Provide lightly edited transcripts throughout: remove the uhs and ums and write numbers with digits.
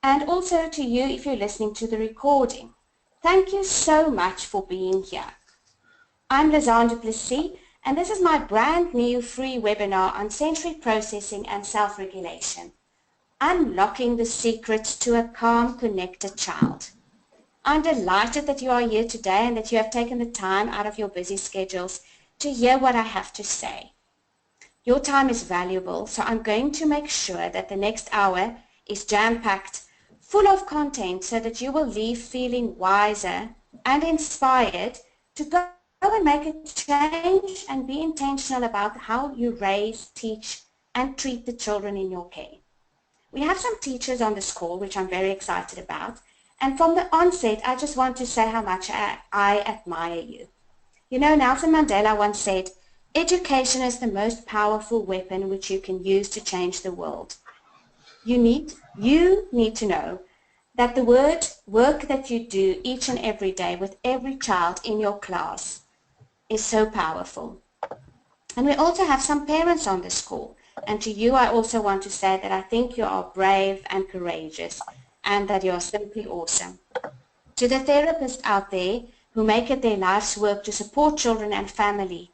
and also to you if you're listening to the recording. Thank you so much for being here. I'm Lizanne du Plessis, and this is my brand new free webinar on sensory processing and self-regulation, Unlocking the Secrets to a Calm, Connected Child. I'm delighted that you are here today and that you have taken the time out of your busy schedules to hear what I have to say. Your time is valuable, so I'm going to make sure that the next hour is jam-packed, full of content, so that you will leave feeling wiser and inspired to go and make a change and be intentional about how you raise, teach, and treat the children in your care. We have some teachers on this call, which I'm very excited about, and from the onset, I just want to say how much I admire you. You know, Nelson Mandela once said, "Education is the most powerful weapon which you can use to change the world." You need to know that the work that you do each and every day with every child in your class is so powerful. And we also have some parents on this call. And to you, I also want to say that I think you are brave and courageous and that you are simply awesome. To the therapists out there who make it their life's work to support children and families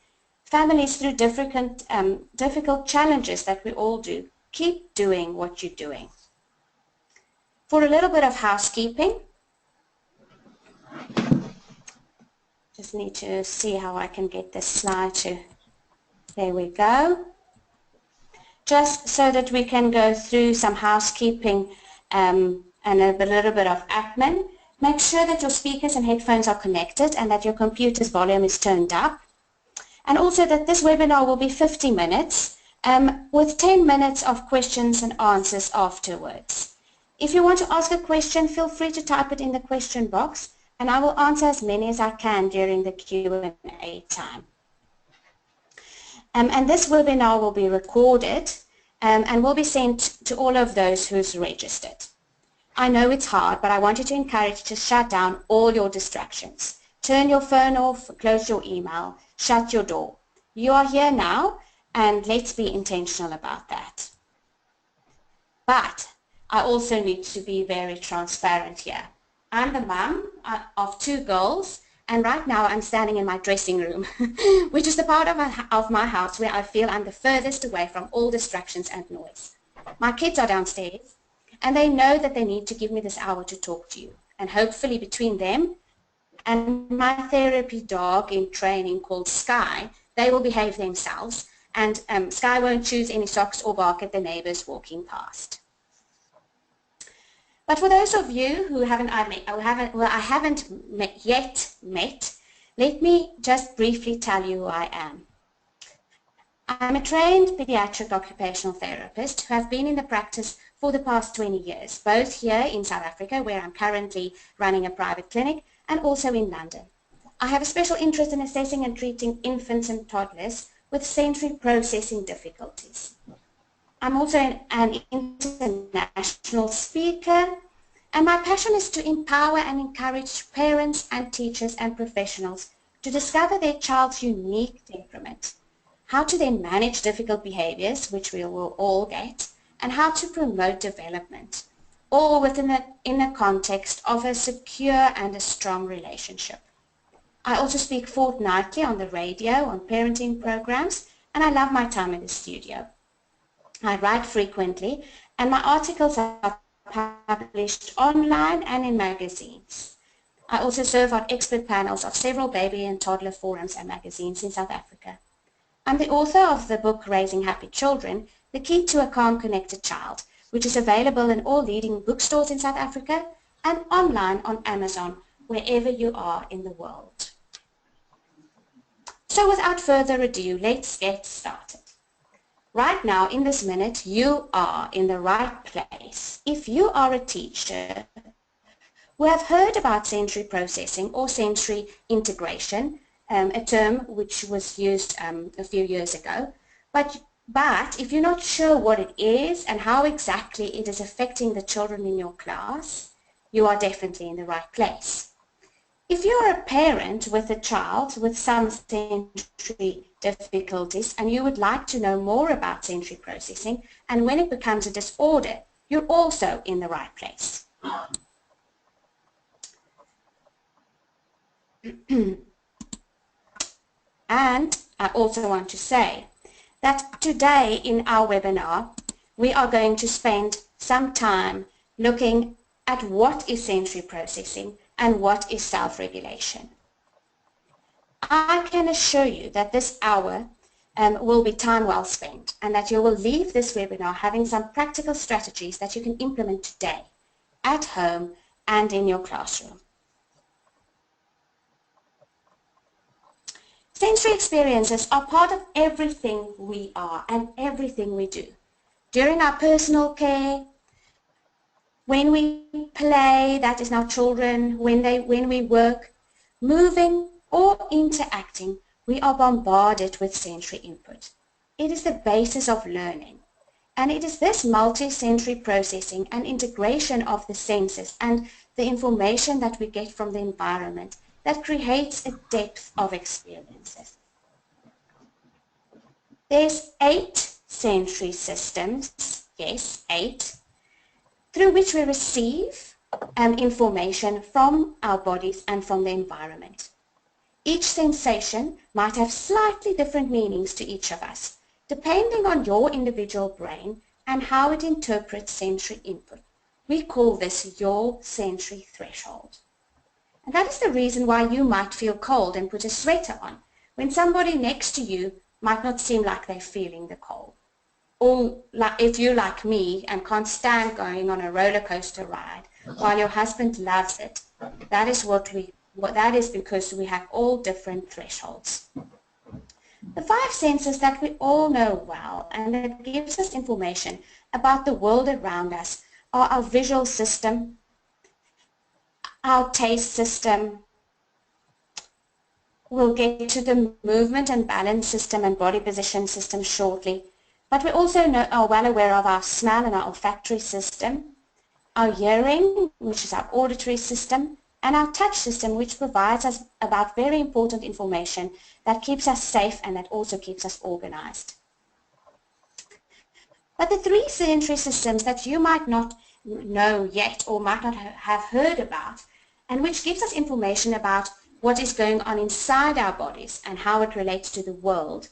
through difficult challenges that we all do, keep doing what you're doing. For a little bit of housekeeping, just need to see how I can get this slide to, there we go. Just so that we can go through some housekeeping and a little bit of admin. Make sure that your speakers and headphones are connected and that your computer's volume is turned up. And also that this webinar will be 50 minutes with 10 minutes of questions and answers afterwards. If you want to ask a question, feel free to type it in the question box and I will answer as many as I can during the Q&A time. And this webinar will be recorded and will be sent to all of those who's registered. I know it's hard, but I want you to encourage to shut down all your distractions. Turn your phone off, close your email, shut your door. You are here now, and let's be intentional about that. But I also need to be very transparent here. I'm the mum of 2 girls, and right now I'm standing in my dressing room, which is the part of my house where I feel I'm the furthest away from all distractions and noise. My kids are downstairs, and they know that they need to give me this hour to talk to you. And hopefully between them and my therapy dog in training called Sky, they will behave themselves, and Sky won't choose any socks or bark at the neighbors walking past. But for those of you who I haven't yet met, let me just briefly tell you who I am. I'm a trained pediatric occupational therapist who have been in the practice for the past 20 years, both here in South Africa, where I'm currently running a private clinic, and also in London. I have a special interest in assessing and treating infants and toddlers with sensory processing difficulties. I'm also an international speaker, and my passion is to empower and encourage parents and teachers and professionals to discover their child's unique temperament, how to then manage difficult behaviors, which we will all get, and how to promote development, all within the context of a secure and a strong relationship. I also speak fortnightly on the radio, on parenting programs, and I love my time in the studio. I write frequently, and my articles are published online and in magazines. I also serve on expert panels of several baby and toddler forums and magazines in South Africa. I'm the author of the book Raising Happy Children, The Key to a Calm, Connected Child, which is available in all leading bookstores in South Africa and online on Amazon, wherever you are in the world. So without further ado, let's get started. Right now, in this minute, you are in the right place. If you are a teacher who have heard about sensory processing or sensory integration, a term which was used a few years ago, but if you're not sure what it is and how exactly it is affecting the children in your class, you are definitely in the right place. If you're a parent with a child with some sensory difficulties and you would like to know more about sensory processing and when it becomes a disorder, you're also in the right place. And I also want to say that today in our webinar, we are going to spend some time looking at what is sensory processing and what is self-regulation. I can assure you that this hour will be time well spent, and that you will leave this webinar having some practical strategies that you can implement today at home and in your classroom. Sensory experiences are part of everything we are and everything we do. During our personal care, when we play, that is now children, when we work, moving or interacting, we are bombarded with sensory input. It is the basis of learning. And it is this multi-sensory processing and integration of the senses and the information that we get from the environment that creates a depth of experiences. There's 8 sensory systems, yes, 8, through which we receive information from our bodies and from the environment. Each sensation might have slightly different meanings to each of us, depending on your individual brain and how it interprets sensory input. We call this your sensory threshold. And that is the reason why you might feel cold and put a sweater on, when somebody next to you might not seem like they're feeling the cold. Or if you're like me and can't stand going on a roller coaster ride while your husband loves it, that is because we have all different thresholds. The 5 senses that we all know well and that gives us information about the world around us are our visual system, our taste system. We'll get to the movement and balance system and body position system shortly. But we also are well aware of our smell and our olfactory system, our hearing, which is our auditory system, and our touch system, which provides us about very important information that keeps us safe and that also keeps us organized. But the 3 sensory systems that you might not know yet or might not have heard about, and which gives us information about what is going on inside our bodies and how it relates to the world,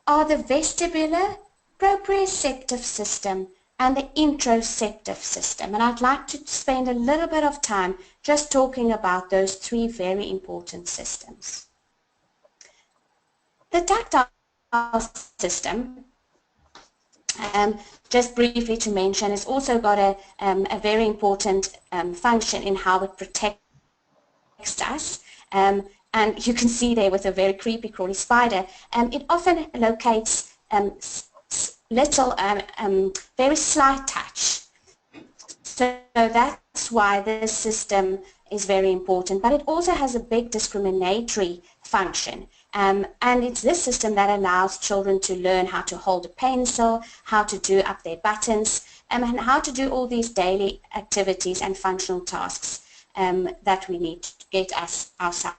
are the vestibular, proprioceptive system and the interoceptive system. And I'd like to spend a little bit of time just talking about those 3 very important systems. The tactile system, just briefly to mention, has also got a very important function in how it protects us. And you can see there with a very creepy crawly spider, it often locates little, very slight touch. So that's why this system is very important. But it also has a big discriminatory function. And it's this system that allows children to learn how to hold a pencil, how to do up their buttons, and how to do all these daily activities and functional tasks that we need to get ourselves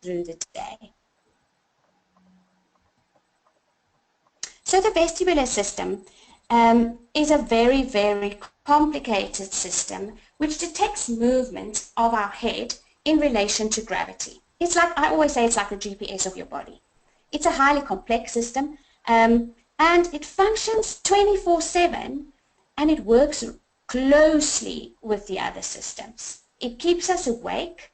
through the day. So the vestibular system is a very, very complicated system which detects movement of our head in relation to gravity. It's like, I always say, it's like the GPS of your body. It's a highly complex system and it functions 24/7 and it works closely with the other systems. It keeps us awake,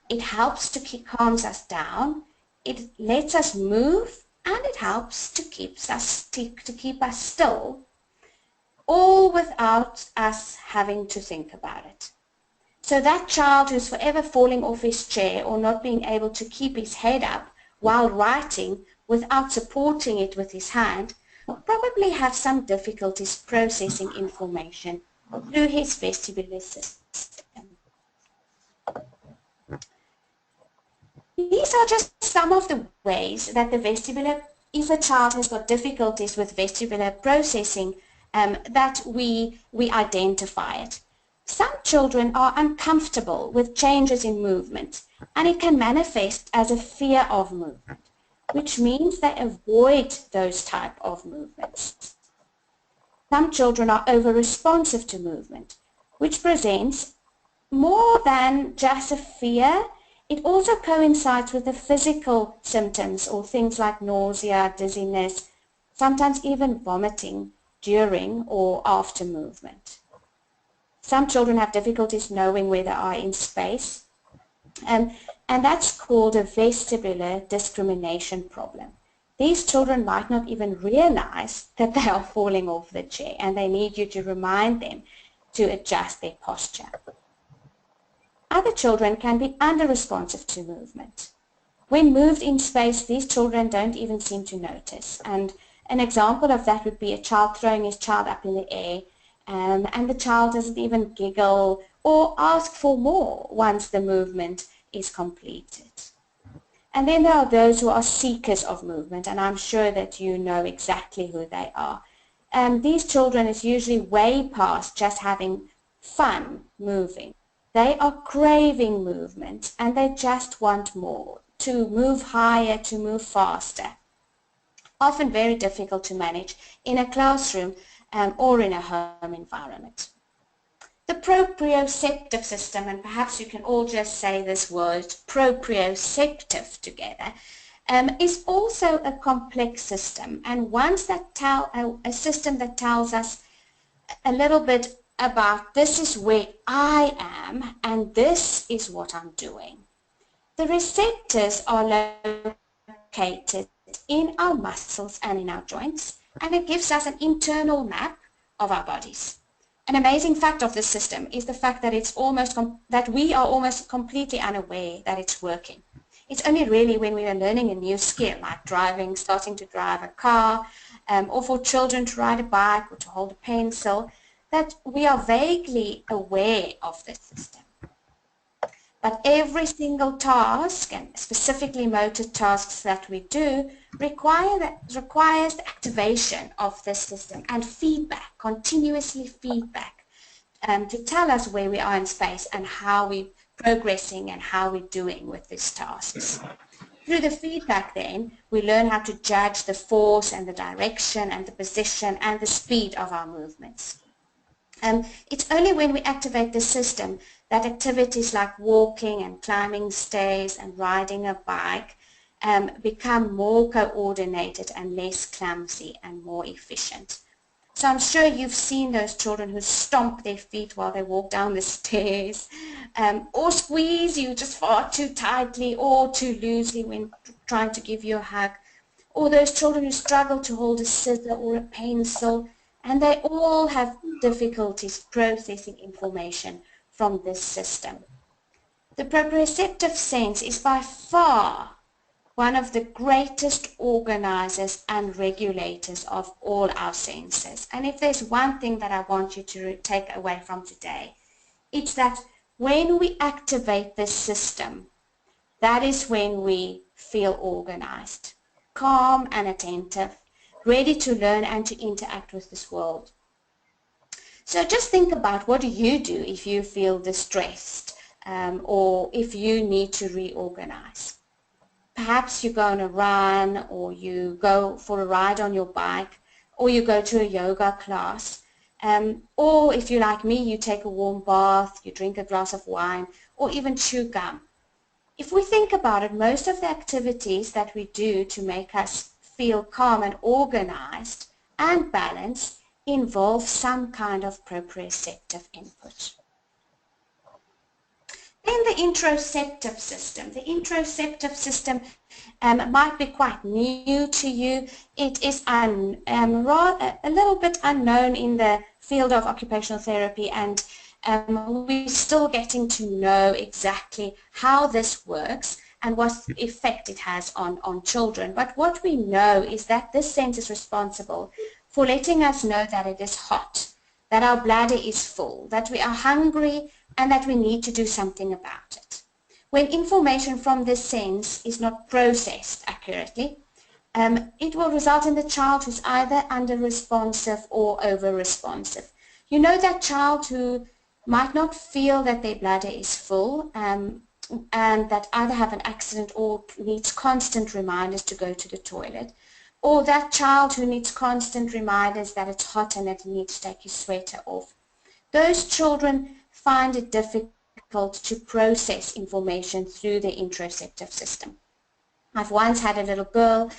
it helps to calms us down, it lets us move, and it helps to keep us still, all without us having to think about it. So that child who's forever falling off his chair or not being able to keep his head up while writing without supporting it with his hand will probably have some difficulties processing information through his vestibular system. These are just some of the ways that the vestibular, if a child has got difficulties with vestibular processing, that we identify it. Some children are uncomfortable with changes in movement, and it can manifest as a fear of movement, which means they avoid those type of movements. Some children are over-responsive to movement, which presents more than just a fear. It also coincides with the physical symptoms or things like nausea, dizziness, sometimes even vomiting during or after movement. Some children have difficulties knowing where they are in space, and that's called a vestibular discrimination problem. These children might not even realize that they are falling off the chair, and they need you to remind them to adjust their posture. Other children can be under-responsive to movement. When moved in space, these children don't even seem to notice. And an example of that would be a child throwing his child up in the air, and the child doesn't even giggle or ask for more once the movement is completed. And then there are those who are seekers of movement, and I'm sure that you know exactly who they are. These children is usually way past just having fun moving. They are craving movement, and they just want more, to move higher, to move faster. Often very difficult to manage in a classroom or in a home environment. The proprioceptive system, and perhaps you can all just say this word, proprioceptive together, is also a complex system, and a system that tells us a little bit about this is where I am and this is what I'm doing. The receptors are located in our muscles and in our joints, and it gives us an internal map of our bodies. An amazing fact of this system is the fact that we are almost completely unaware that it's working. It's only really when we are learning a new skill, like driving, starting to drive a car, or for children to ride a bike or to hold a pencil, that we are vaguely aware of this system. But every single task, and specifically motor tasks that we do, requires the activation of this system and feedback, continuously feedback, to tell us where we are in space and how we're progressing and how we're doing with these tasks. Through the feedback then, we learn how to judge the force and the direction and the position and the speed of our movements. It's only when we activate the system that activities like walking and climbing stairs and riding a bike become more coordinated and less clumsy and more efficient. So I'm sure you've seen those children who stomp their feet while they walk down the stairs, or squeeze you just far too tightly or too loosely when trying to give you a hug, or those children who struggle to hold a scissor or a pencil, and they all have difficulties processing information from this system. The proprioceptive sense is by far one of the greatest organizers and regulators of all our senses. And if there's one thing that I want you to take away from today, it's that when we activate this system, that is when we feel organized, calm and attentive, ready to learn and to interact with this world. So just think about, what do you do if you feel distressed or if you need to reorganize? Perhaps you go on a run, or you go for a ride on your bike, or you go to a yoga class, or if you're like me, you take a warm bath, you drink a glass of wine, or even chew gum. If we think about it, most of the activities that we do to make us feel calm and organized and balanced involve some kind of proprioceptive input. Then the interoceptive system. The interoceptive system might be quite new to you. It is a little bit unknown in the field of occupational therapy, and we're still getting to know exactly how this works and what effect it has on children. But what we know is that this sense is responsible for letting us know that it is hot, that our bladder is full, that we are hungry, and that we need to do something about it. When information from this sense is not processed accurately, it will result in the child who's either under-responsive or over-responsive. You know that child who might not feel that their bladder is full and that either have an accident or needs constant reminders to go to the toilet, or that child who needs constant reminders that it's hot and that you need to take your sweater off. those children find it difficult to process information through the interoceptive system. I've once had a little girl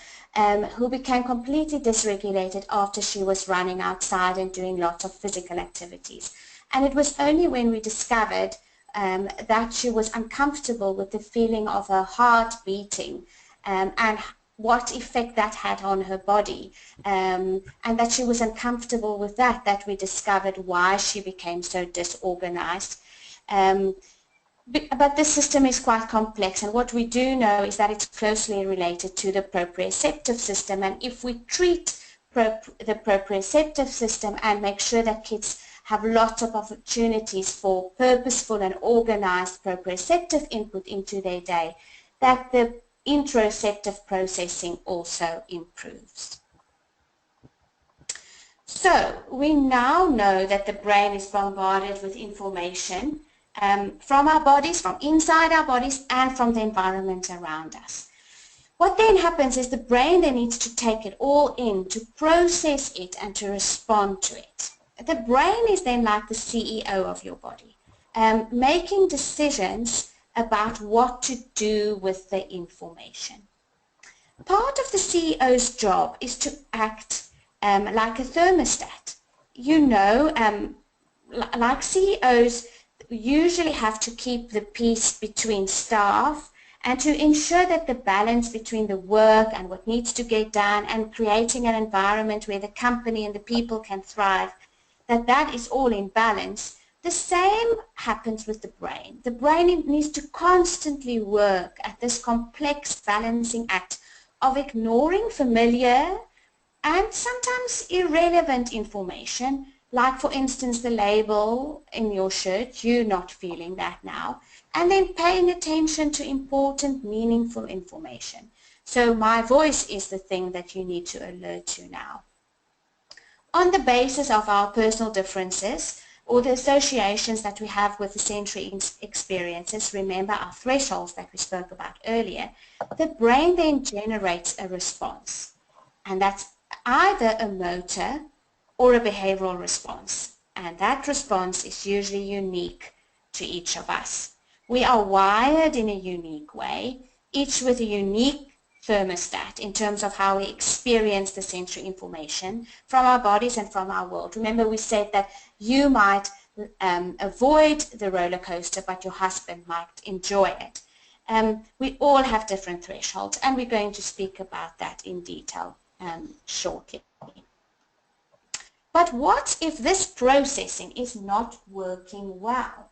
who became completely dysregulated after she was running outside and doing lots of physical activities. And it was only when we discovered that she was uncomfortable with the feeling of her heart beating and what effect that had on her body, and that she was uncomfortable with that we discovered why she became so disorganized. But this system is quite complex, and what we do know is that it's closely related to the proprioceptive system, and if we treat the proprioceptive system and make sure that kids have lots of opportunities for purposeful and organized proprioceptive input into their day, that the interoceptive processing also improves. So we now know that the brain is bombarded with information from our bodies, from inside our bodies, and from the environment around us. What then happens is the brain then needs to take it all in, to process it and to respond to it. The brain is then like the CEO of your body, making decisions about what to do with the information. Part of the CEO's job is to act like a thermostat. You know, like CEOs usually have to keep the peace between staff and to ensure that the balance between the work and what needs to get done and creating an environment where the company and the people can thrive, that is all in balance. The same happens with the brain. The brain needs to constantly work at this complex balancing act of ignoring familiar and sometimes irrelevant information, like for instance the label in your shirt, you're not feeling that now, and then paying attention to important, meaningful information. So my voice is the thing that you need to alert to now. On the basis of our personal differences or the associations that we have with the sensory experiences, remember our thresholds that we spoke about earlier, the brain then generates a response, and that's either a motor or a behavioral response, and that response is usually unique to each of us. We are wired in a unique way, each with a unique thermostat in terms of how we experience the sensory information from our bodies and from our world. Remember, we said that you might avoid the roller coaster, but your husband might enjoy it. We all have different thresholds, and we're going to speak about that in detail shortly. But what if this processing is not working well?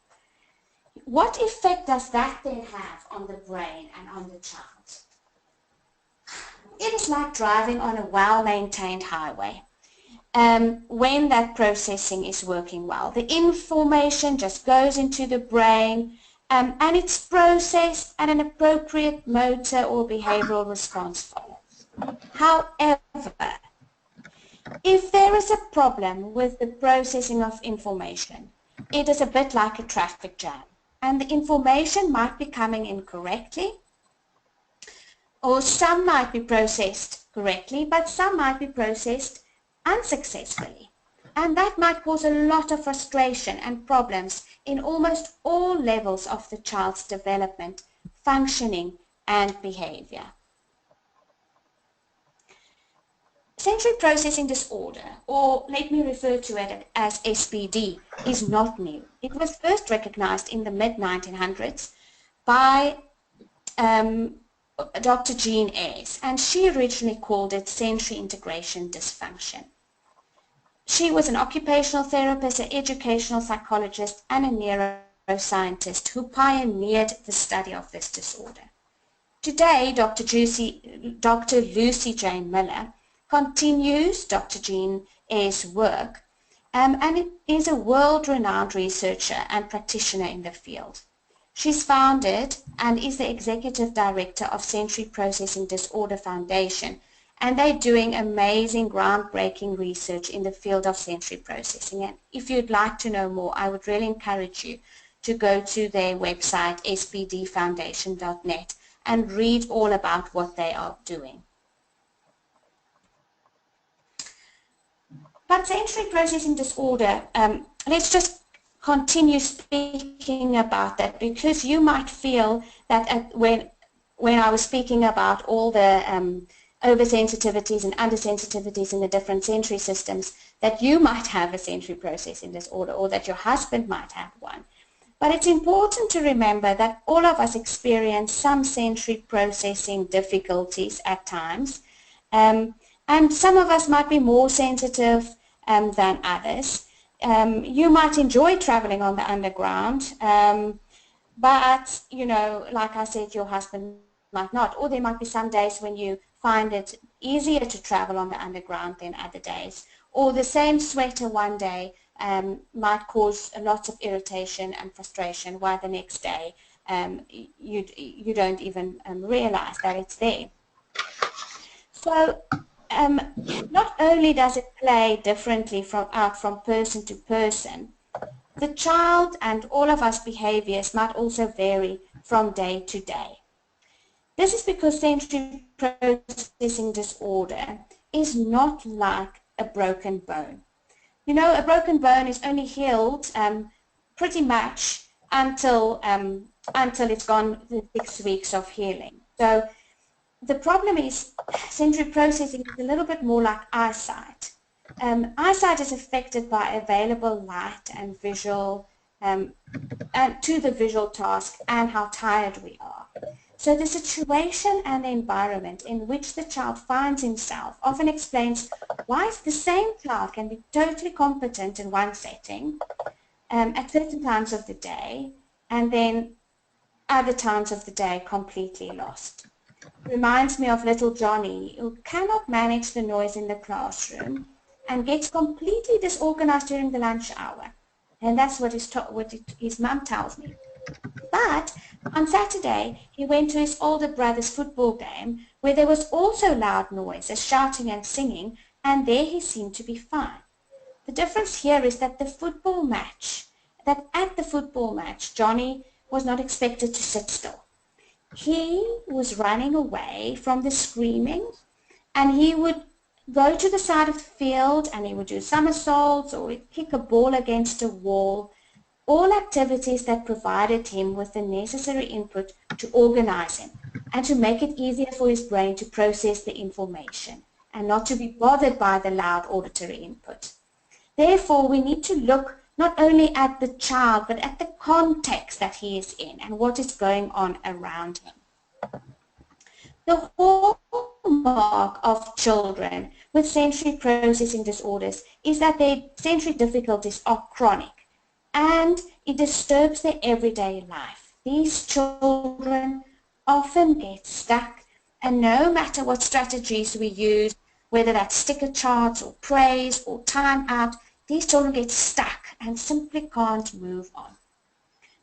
What effect does that then have on the brain and on the child? It is like driving on a well-maintained highway. When that processing is working well, the information just goes into the brain and it's processed and an appropriate motor or behavioral response follows. However, if there is a problem with the processing of information, it is a bit like a traffic jam, and the information might be coming in correctly, or some might be processed correctly, but some might be processed unsuccessfully. And that might cause a lot of frustration and problems in almost all levels of the child's development, functioning, and behavior. Sensory processing disorder, or let me refer to it as SPD, is not new. It was first recognized in the mid-1900s by Dr. Jean Ayres, and she originally called it sensory integration dysfunction. She was an occupational therapist, an educational psychologist, and a neuroscientist who pioneered the study of this disorder. Today, Dr. Lucy Jane Miller continues Dr. Jean Ayres' work, and is a world-renowned researcher and practitioner in the field. She's founded and is the executive director of Sensory Processing Disorder Foundation, and they're doing amazing, groundbreaking research in the field of sensory processing. And if you'd like to know more, I would really encourage you to go to their website, spdfoundation.net, and read all about what they are doing. But sensory processing disorder, let's just continue speaking about that, because you might feel that when I was speaking about all the oversensitivities and undersensitivities in the different sensory systems, that you might have a sensory processing disorder, or that your husband might have one. But it's important to remember that all of us experience some sensory processing difficulties at times, and some of us might be more sensitive than others. You might enjoy traveling on the underground, but, you know, like I said, your husband might not. Or there might be some days when you find it easier to travel on the underground than other days. Or the same sweater one day might cause lots of irritation and frustration, while the next day you don't even realize that it's there. So not only does it play differently out from person to person, the child and all of us behaviors might also vary from day to day. This is because sensory processing disorder is not like a broken bone. You know, a broken bone is only healed pretty much until it's gone the 6 weeks of healing. So the problem is sensory processing is a little bit more like eyesight. Eyesight is affected by available light and visual, and to the visual task and how tired we are. So the situation and the environment in which the child finds himself often explains why the same child can be totally competent in one setting at certain times of the day, and then other times of the day completely lost. Reminds me of little Johnny, who cannot manage the noise in the classroom and gets completely disorganized during the lunch hour. And that's what his mum tells me. But on Saturday, he went to his older brother's football game, where there was also loud noises, shouting and singing, and there he seemed to be fine. The difference here is that at the football match, Johnny was not expected to sit still. He was running away from the screaming, and he would go to the side of the field and he would do somersaults or he'd kick a ball against a wall, all activities that provided him with the necessary input to organize him and to make it easier for his brain to process the information and not to be bothered by the loud auditory input. Therefore, we need to look not only at the child, but at the context that he is in and what is going on around him. The hallmark of children with sensory processing disorders is that their sensory difficulties are chronic and it disturbs their everyday life. These children often get stuck, and no matter what strategies we use, whether that's sticker charts or praise or time out, these children get stuck and simply can't move on.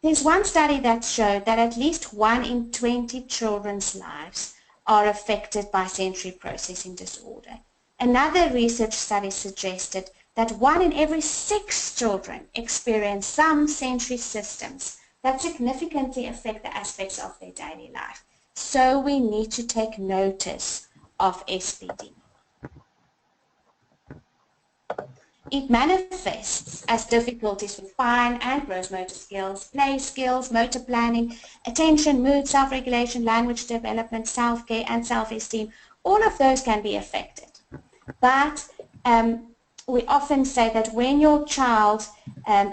There's one study that showed that at least 1 in 20 children's lives are affected by sensory processing disorder. Another research study suggested that 1 in every 6 children experience some sensory systems that significantly affect the aspects of their daily life. So we need to take notice of SPD. It manifests as difficulties with fine and gross motor skills, play skills, motor planning, attention, mood, self-regulation, language development, self-care, and self-esteem. All of those can be affected. But we often say that when your child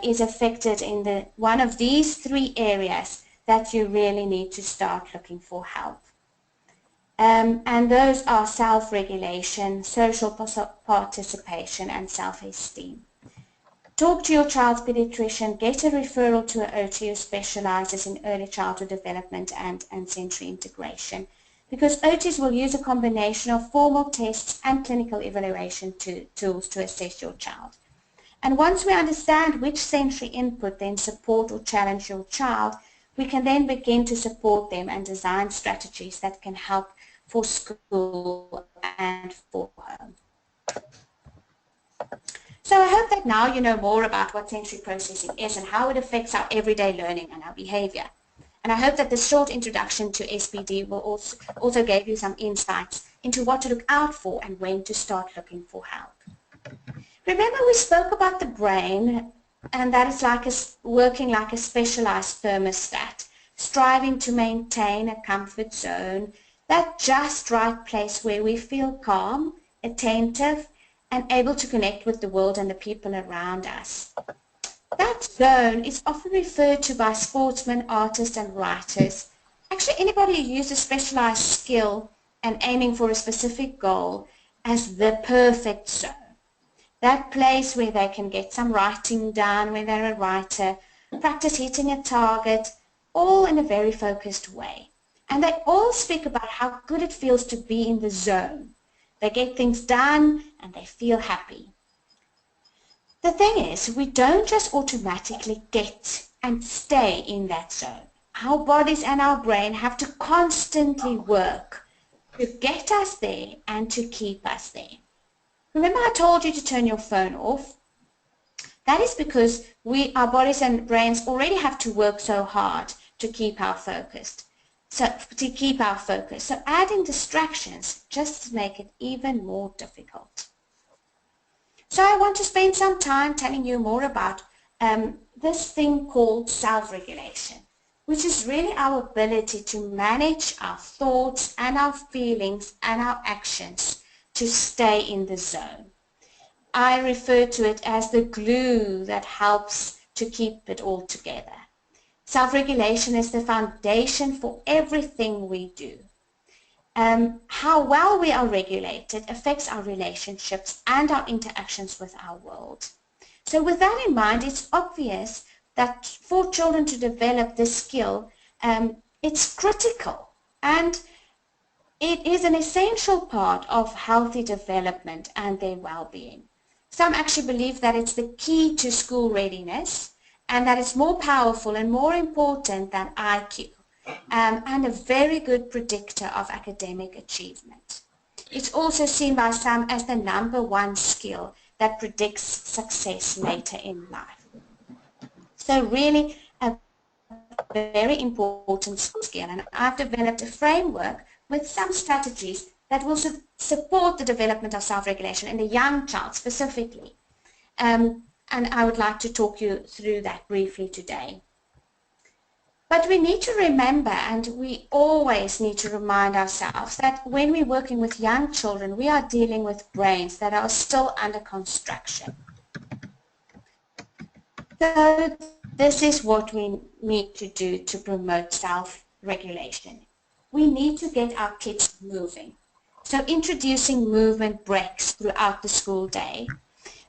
is affected in one of these 3 areas, that you really need to start looking for help. And those are self-regulation, social participation, and self-esteem. Talk to your child's pediatrician, get a referral to an OT who specializes in early childhood development and sensory integration, because OTs will use a combination of formal tests and clinical evaluation tools to assess your child. And once we understand which sensory input then support or challenge your child, we can then begin to support them and design strategies that can help for school and for home. So I hope that now you know more about what sensory processing is and how it affects our everyday learning and our behavior. And I hope that this short introduction to SPD will also give you some insights into what to look out for and when to start looking for help. Remember, we spoke about the brain and that is like working like a specialized thermostat, striving to maintain a comfort zone, that just right place where we feel calm, attentive, and able to connect with the world and the people around us. That zone is often referred to by sportsmen, artists, and writers. Actually, anybody who uses specialized skill and aiming for a specific goal as the perfect zone. That place where they can get some writing done, when they're a writer, practice hitting a target, all in a very focused way. And they all speak about how good it feels to be in the zone. They get things done and they feel happy. The thing is, we don't just automatically get and stay in that zone. Our bodies and our brain have to constantly work to get us there and to keep us there. Remember I told you to turn your phone off? That is because our bodies and brains already have to work so hard to keep our focus. So adding distractions just make it even more difficult. So I want to spend some time telling you more about this thing called self-regulation, which is really our ability to manage our thoughts and our feelings and our actions to stay in the zone. I refer to it as the glue that helps to keep it all together. Self-regulation is the foundation for everything we do. How well we are regulated affects our relationships and our interactions with our world. So with that in mind, it's obvious that for children to develop this skill, it's critical and it is an essential part of healthy development and their well-being. Some actually believe that it's the key to school readiness and that it's more powerful and more important than IQ. And a very good predictor of academic achievement. It's also seen by some as the #1 skill that predicts success later in life. So really a very important skill, and I've developed a framework with some strategies that will support the development of self-regulation in the young child specifically. And I would like to talk you through that briefly today. But we need to remember, and we always need to remind ourselves, that when we're working with young children, we are dealing with brains that are still under construction. So this is what we need to do to promote self-regulation. We need to get our kids moving. So introducing movement breaks throughout the school day,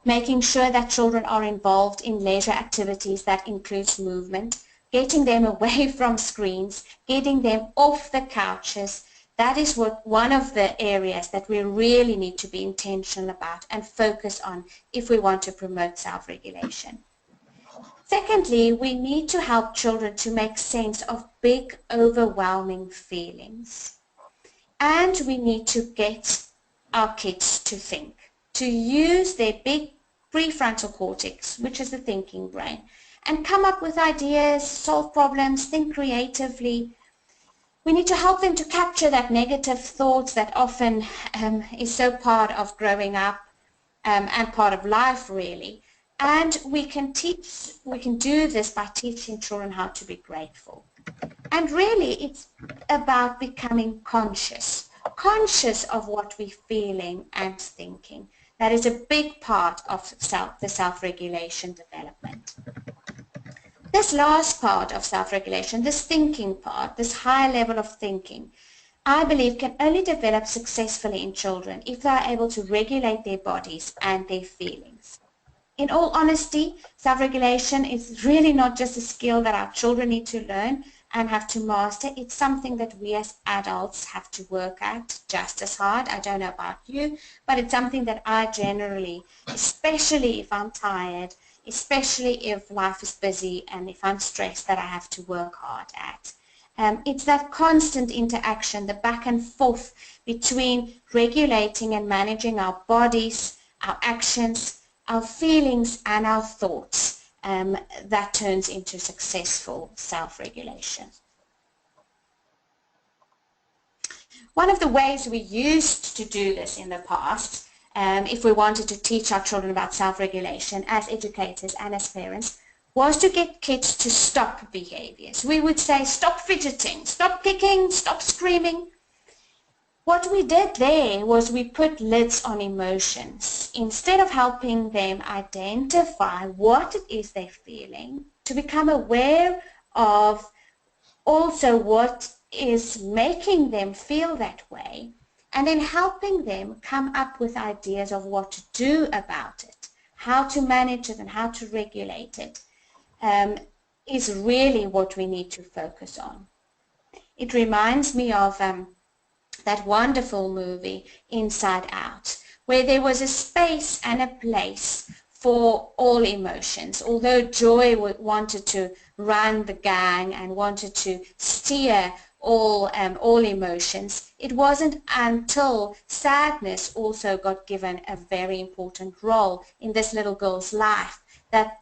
making sure that children are involved in leisure activities that includes movement, getting them away from screens, getting them off the couches. That is one of the areas that we really need to be intentional about and focus on if we want to promote self-regulation. Secondly, we need to help children to make sense of big, overwhelming feelings. And we need to get our kids to think, to use their big prefrontal cortex, which is the thinking brain, and come up with ideas, solve problems, think creatively. We need to help them to capture that negative thoughts that often is so part of growing up and part of life really. And we can do this by teaching children how to be grateful. And really it's about becoming conscious of what we're feeling and thinking. That is a big part of the self-regulation development. This last part of self-regulation, this thinking part, this higher level of thinking, I believe can only develop successfully in children if they are able to regulate their bodies and their feelings. In all honesty, self-regulation is really not just a skill that our children need to learn and have to master. It's something that we as adults have to work at just as hard. I don't know about you, but it's something that I generally, especially if I'm tired, especially if life is busy and if I'm stressed, that I have to work hard at. It's that constant interaction, the back and forth between regulating and managing our bodies, our actions, our feelings and our thoughts that turns into successful self-regulation. One of the ways we used to do this in the past if we wanted to teach our children about self-regulation as educators and as parents, was to get kids to stop behaviors. We would say, stop fidgeting, stop kicking, stop screaming. What we did there was we put lids on emotions. Instead of helping them identify what it is they're feeling, to become aware of also what is making them feel that way, and then helping them come up with ideas of what to do about it, how to manage it and how to regulate it, is really what we need to focus on. It reminds me of that wonderful movie Inside Out, where there was a space and a place for all emotions. Although Joy wanted to run the gang and wanted to steer all emotions, it wasn't until sadness also got given a very important role in this little girl's life that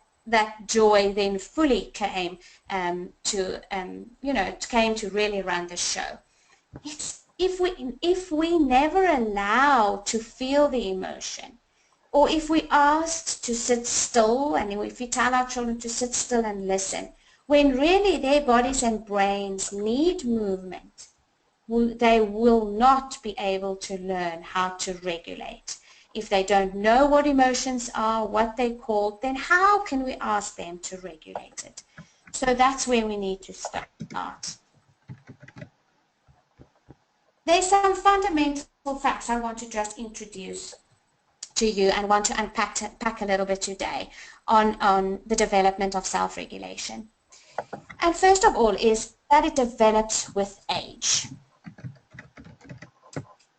Joy then fully came came to really run the show. If we never allow to feel the emotion, or if we asked to sit still, and if we tell our children to sit still and listen, when really their bodies and brains need movement, they will not be able to learn how to regulate. If they don't know what emotions are, what they're called, then how can we ask them to regulate it? So that's where we need to start. There's some fundamental facts I want to just introduce to you and want to unpack a little bit today on the development of self-regulation. And first of all is that it develops with age.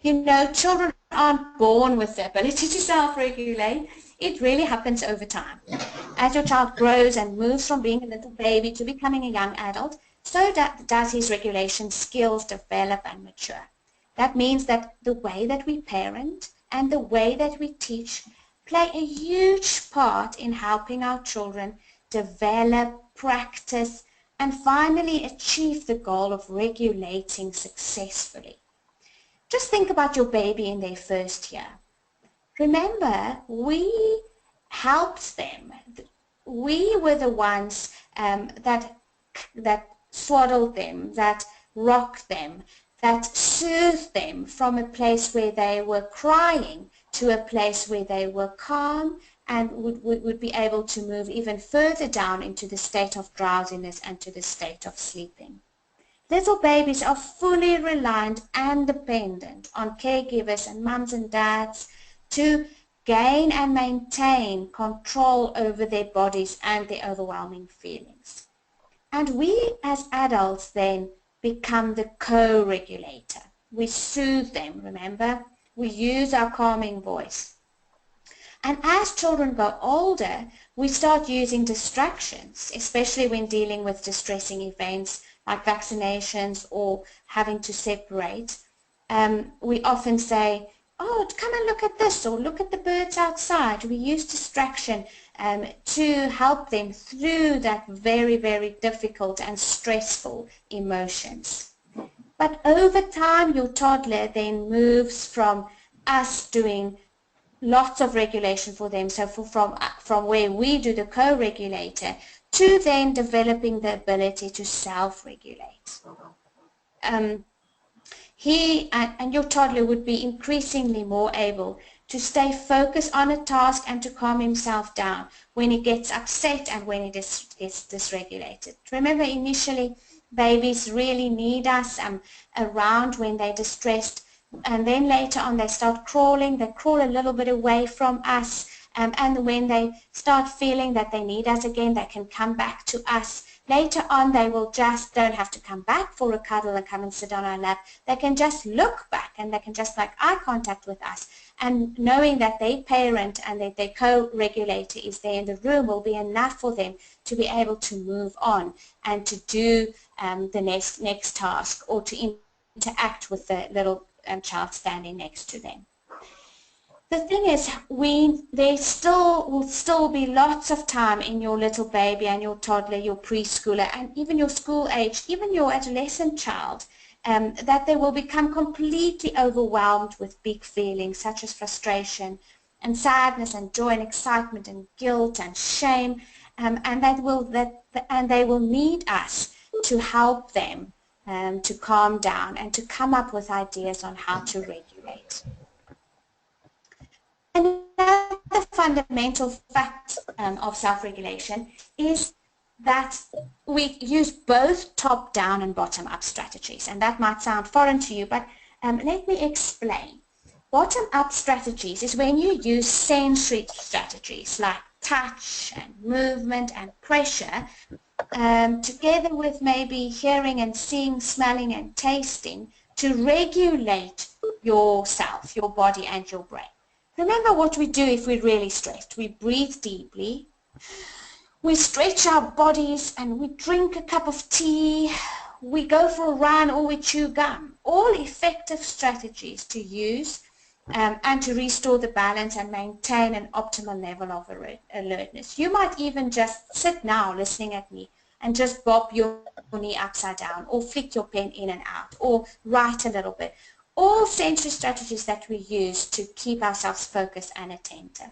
You know, children aren't born with the ability to self-regulate. It really happens over time. As your child grows and moves from being a little baby to becoming a young adult, so does his regulation skills develop and mature. That means that the way that we parent and the way that we teach play a huge part in helping our children develop, practice, and finally achieve the goal of regulating successfully. Just think about your baby in their first year. Remember, we helped them. We were the ones that swaddled them, that rocked them, that soothed them from a place where they were crying to a place where they were calm and would be able to move even further down into the state of drowsiness and to the state of sleeping. Little babies are fully reliant and dependent on caregivers and mums and dads to gain and maintain control over their bodies and their overwhelming feelings. And we as adults then become the co-regulator. We soothe them, remember? We use our calming voice. And as children grow older, we start using distractions, especially when dealing with distressing events like vaccinations or having to separate. We often say, oh, come and look at this, or look at the birds outside. We use distraction to help them through that very, very difficult and stressful emotions. But over time, your toddler then moves from us doing lots of regulation for them, so from where we do the co-regulator, to then developing the ability to self-regulate. He and your toddler would be increasingly more able to stay focused on a task and to calm himself down when he gets upset and when he is dysregulated. Remember, initially, babies really need us around when they're distressed, and then later on they start crawling. They crawl a little bit away from us, and when they start feeling that they need us again, they can come back to us. Later on, they will don't have to come back for a cuddle and come and sit on our lap. They can just look back and they can just make eye contact with us. And knowing that their parent and that their co-regulator is there in the room will be enough for them to be able to move on and to do the next task, or to interact with the little child standing next to them. The thing is, there will still be lots of time in your little baby and your toddler, your preschooler, and even your school age, even your adolescent child, that they will become completely overwhelmed with big feelings such as frustration and sadness and joy and excitement and guilt and shame, and they will need us to help them to calm down and to come up with ideas on how to regulate. Another fundamental fact of self-regulation is that we use both top-down and bottom-up strategies, and that might sound foreign to you, but let me explain. Bottom-up strategies is when you use sensory strategies like touch and movement and pressure, together with maybe hearing and seeing, smelling and tasting to regulate yourself, your body and your brain. Remember what we do if we're really stressed. We breathe deeply, we stretch our bodies and we drink a cup of tea, we go for a run or we chew gum. All effective strategies to use and to restore the balance and maintain an optimal level of alertness. You might even just sit now listening at me and just bob your knee upside down or flick your pen in and out or write a little bit. All sensory strategies that we use to keep ourselves focused and attentive.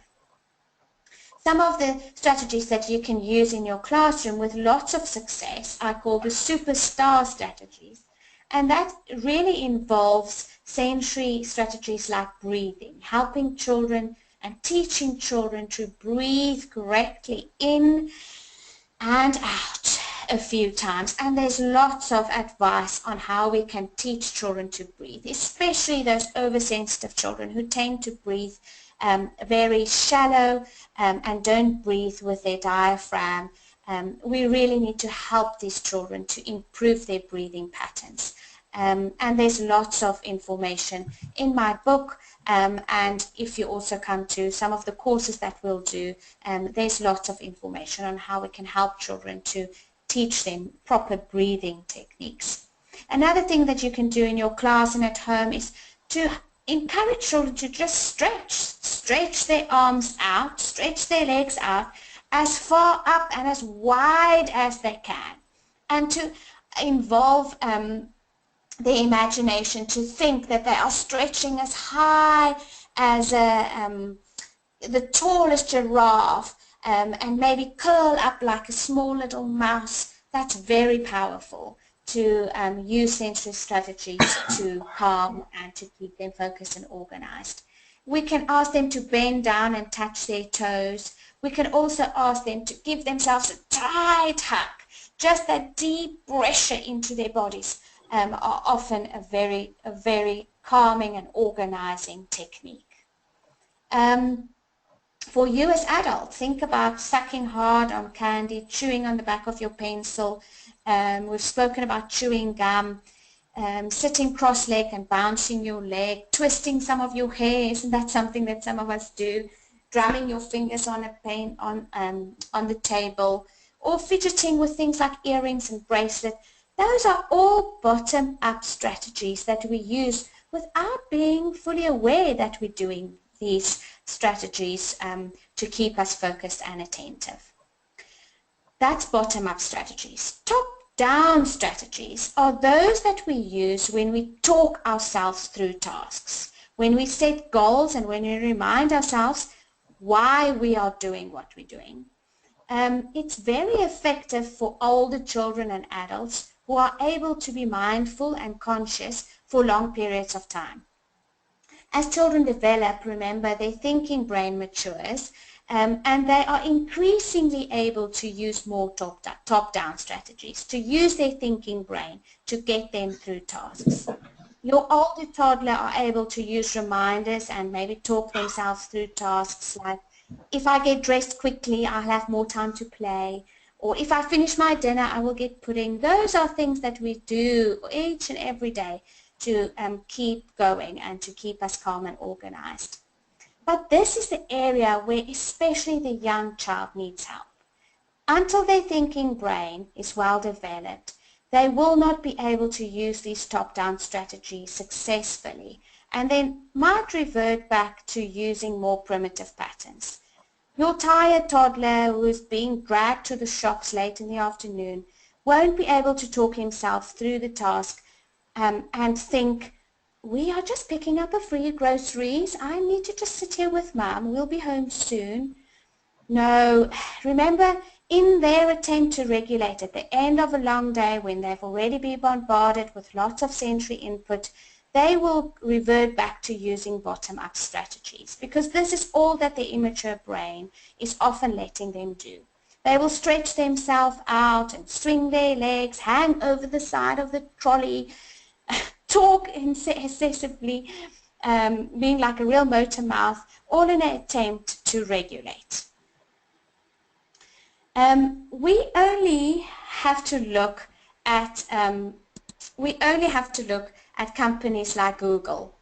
Some of the strategies that you can use in your classroom with lots of success I call the superstar strategies, and that really involves sensory strategies like breathing, helping children and teaching children to breathe correctly in and out a few times, and there's lots of advice on how we can teach children to breathe, especially those oversensitive children who tend to breathe very shallow and don't breathe with their diaphragm. We really need to help these children to improve their breathing patterns. And there's lots of information in my book, and if you also come to some of the courses that we'll do, there's lots of information on how we can help children to teach them proper breathing techniques. Another thing that you can do in your class and at home is to encourage children to just stretch their arms out, stretch their legs out as far up and as wide as they can, and to involve their imagination to think that they are stretching as high as the tallest giraffe, and maybe curl up like a small little mouse. That's very powerful to use sensory strategies to calm and to keep them focused and organized. We can ask them to bend down and touch their toes. We can also ask them to give themselves a tight hug. Just that deep pressure into their bodies are often a very calming and organizing technique. For you as adults, think about sucking hard on candy, chewing on the back of your pencil. We've spoken about chewing gum, sitting cross-legged and bouncing your leg, twisting some of your hair. Isn't that something that some of us do? Drumming your fingers on a pen on the table, or fidgeting with things like earrings and bracelets. Those are all bottom-up strategies that we use without being fully aware that we're doing these strategies to keep us focused and attentive. That's bottom-up strategies. Top-down strategies are those that we use when we talk ourselves through tasks, when we set goals and when we remind ourselves why we are doing what we're doing. It's very effective for older children and adults who are able to be mindful and conscious for long periods of time. As children develop, remember, their thinking brain matures, and they are increasingly able to use more top-down strategies, to use their thinking brain to get them through tasks. Your older toddler are able to use reminders and maybe talk themselves through tasks like, if I get dressed quickly, I'll have more time to play, or if I finish my dinner, I will get pudding. Those are things that we do each and every day to keep going and to keep us calm and organized. But this is the area where especially the young child needs help. Until their thinking brain is well developed, they will not be able to use these top-down strategies successfully, and then might revert back to using more primitive patterns. Your tired toddler who is being dragged to the shops late in the afternoon won't be able to talk himself through the task and think, we are just picking up a free groceries. I need to just sit here with Mum. We'll be home soon. No, remember, in their attempt to regulate at the end of a long day when they've already been bombarded with lots of sensory input, they will revert back to using bottom-up strategies because this is all that their immature brain is often letting them do. They will stretch themselves out and swing their legs, hang over the side of the trolley, talk excessively, being like a real motor mouth, all in an attempt to regulate. We only have to look at companies like Google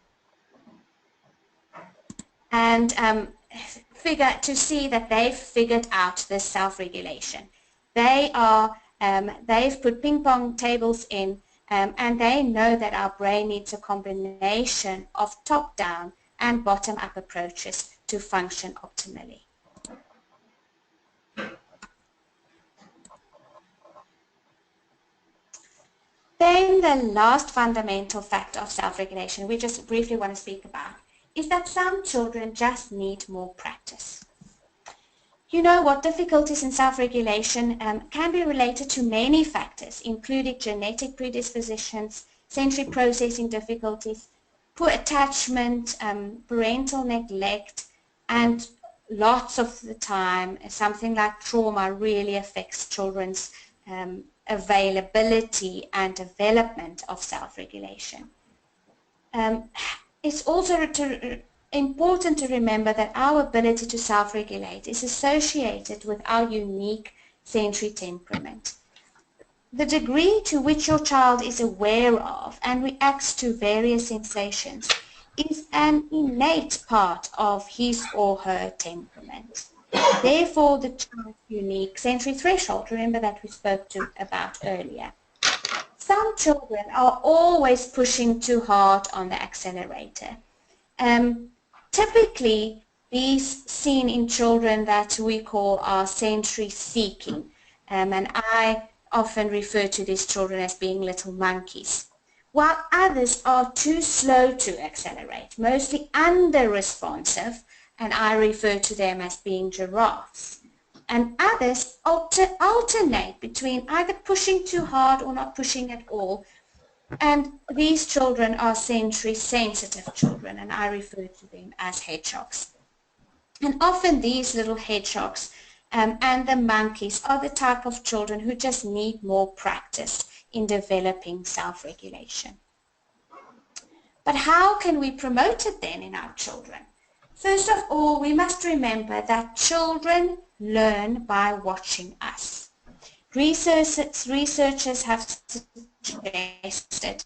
and to see that they've figured out this self-regulation. They've put ping pong tables in, and they know that our brain needs a combination of top-down and bottom-up approaches to function optimally. Then the last fundamental factor of self-regulation we just briefly want to speak about is that some children just need more practice. You know what, difficulties in self-regulation can be related to many factors, including genetic predispositions, sensory processing difficulties, poor attachment, parental neglect, and lots of the time something like trauma really affects children's availability and development of self-regulation. It's also important to remember that our ability to self-regulate is associated with our unique sensory temperament. The degree to which your child is aware of and reacts to various sensations is an innate part of his or her temperament. Therefore, the child's unique sensory threshold, remember that we spoke about earlier. Some children are always pushing too hard on the accelerator. Typically, these seen in children that we call are sensory seeking, and I often refer to these children as being little monkeys, while others are too slow to accelerate, mostly under-responsive, and I refer to them as being giraffes. And others alternate between either pushing too hard or not pushing at all. And these children are sensory sensitive children, and I refer to them as hedgehogs. And often these little hedgehogs and the monkeys are the type of children who just need more practice in developing self-regulation. But how can we promote it then in our children? First of all, we must remember that children learn by watching us. Researchers have suggested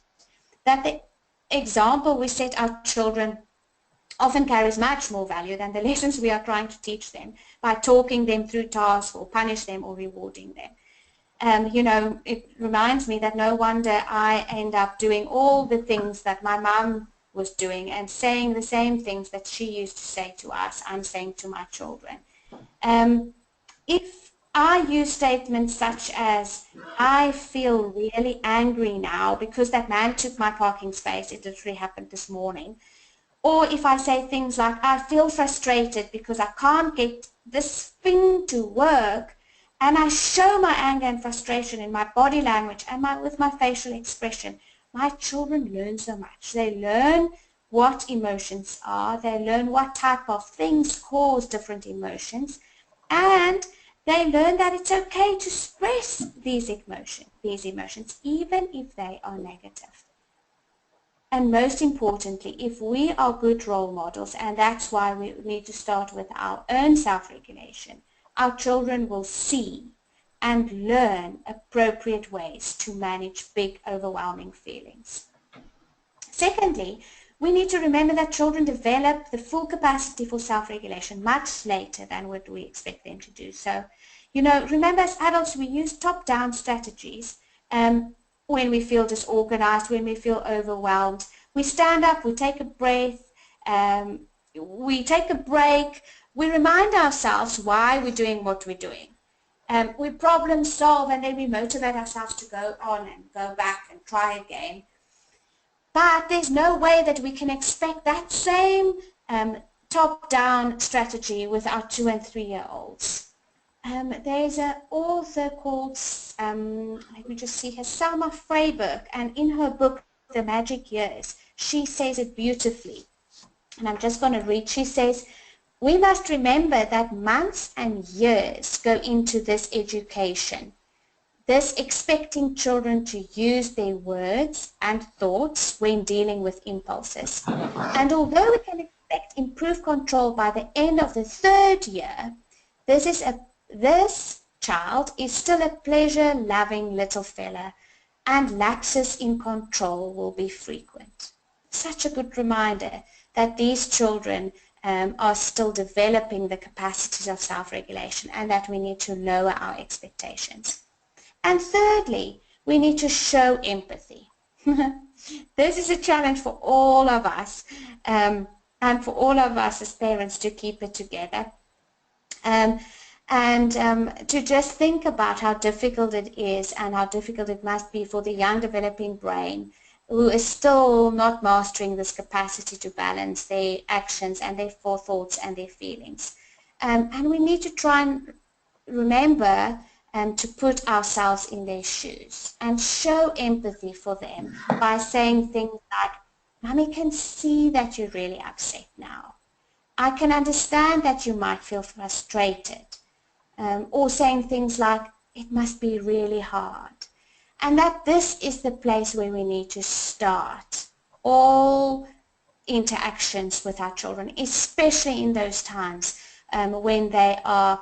that the example we set our children often carries much more value than the lessons we are trying to teach them by talking them through tasks or punish them or rewarding them. You know, it reminds me that no wonder I end up doing all the things that my mum was doing and saying the same things that she used to say to us, I'm saying to my children. If I use statements such as, I feel really angry now because that man took my parking space, it literally happened this morning, or if I say things like, I feel frustrated because I can't get this thing to work, and I show my anger and frustration in my body language and with my facial expression, my children learn so much. They learn what emotions are, they learn what type of things cause different emotions, and they learn that it's okay to express these emotions, even if they are negative. And most importantly, if we are good role models, and that's why we need to start with our own self-regulation, our children will see and learn appropriate ways to manage big, overwhelming feelings. Secondly, we need to remember that children develop the full capacity for self-regulation much later than what we expect them to do. So, you know, remember as adults we use top-down strategies when we feel disorganized, when we feel overwhelmed. We stand up, we take a breath, we take a break, we remind ourselves why we're doing what we're doing. We problem solve and then we motivate ourselves to go on and go back and try again. But there's no way that we can expect that same top-down strategy with our 2- and 3-year-olds. There's an author called, let me just see her, Selma Freyberg, and in her book, The Magic Years, she says it beautifully. And I'm just going to read. She says, we must remember that months and years go into this education. This expecting children to use their words and thoughts when dealing with impulses. And although we can expect improved control by the end of the 3rd year, this child is still a pleasure-loving little fella, and lapses in control will be frequent. Such a good reminder that these children are still developing the capacities of self-regulation, and that we need to lower our expectations. And thirdly, we need to show empathy. This is a challenge for all of us, and for all of us as parents to keep it together. To just think about how difficult it is and how difficult it must be for the young developing brain who is still not mastering this capacity to balance their actions and their forethoughts and their feelings. And we need to try and remember to put ourselves in their shoes and show empathy for them by saying things like, Mommy can see that you're really upset now. I can understand that you might feel frustrated. Or saying things like, it must be really hard. And that this is the place where we need to start all interactions with our children, especially in those times when they are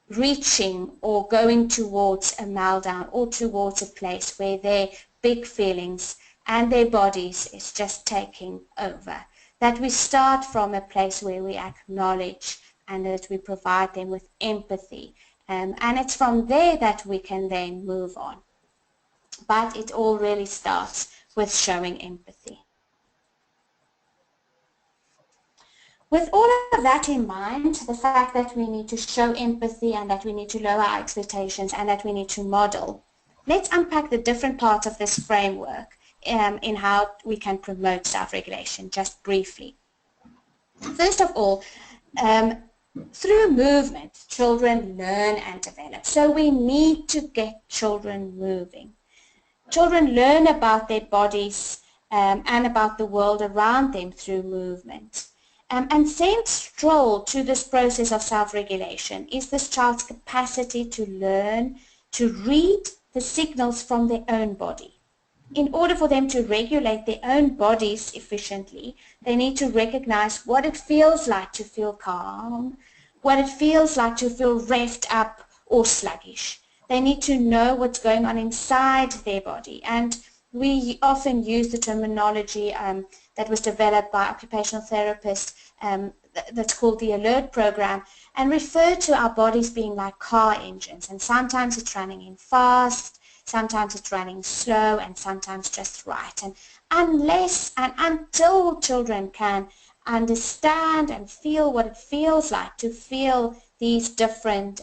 reaching or going towards a meltdown or towards a place where their big feelings and their bodies is just taking over. That we start from a place where we acknowledge and that we provide them with empathy. And it's from there that we can then move on. But it all really starts with showing empathy. With all of that in mind, the fact that we need to show empathy and that we need to lower our expectations and that we need to model, let's unpack the different parts of this framework in how we can promote self-regulation, just briefly. First of all, through movement, children learn and develop. So we need to get children moving. Children learn about their bodies and about the world around them through movement. And central to this process of self-regulation is this child's capacity to learn to read the signals from their own body. In order for them to regulate their own bodies efficiently, they need to recognize what it feels like to feel calm, what it feels like to feel revved up or sluggish. They need to know what's going on inside their body. And we often use the terminology that was developed by occupational therapists that's called the ALERT program, and refer to our bodies being like car engines. And sometimes it's running in fast, sometimes it's running slow, and sometimes just right. And unless and until children can understand and feel what it feels like to feel these different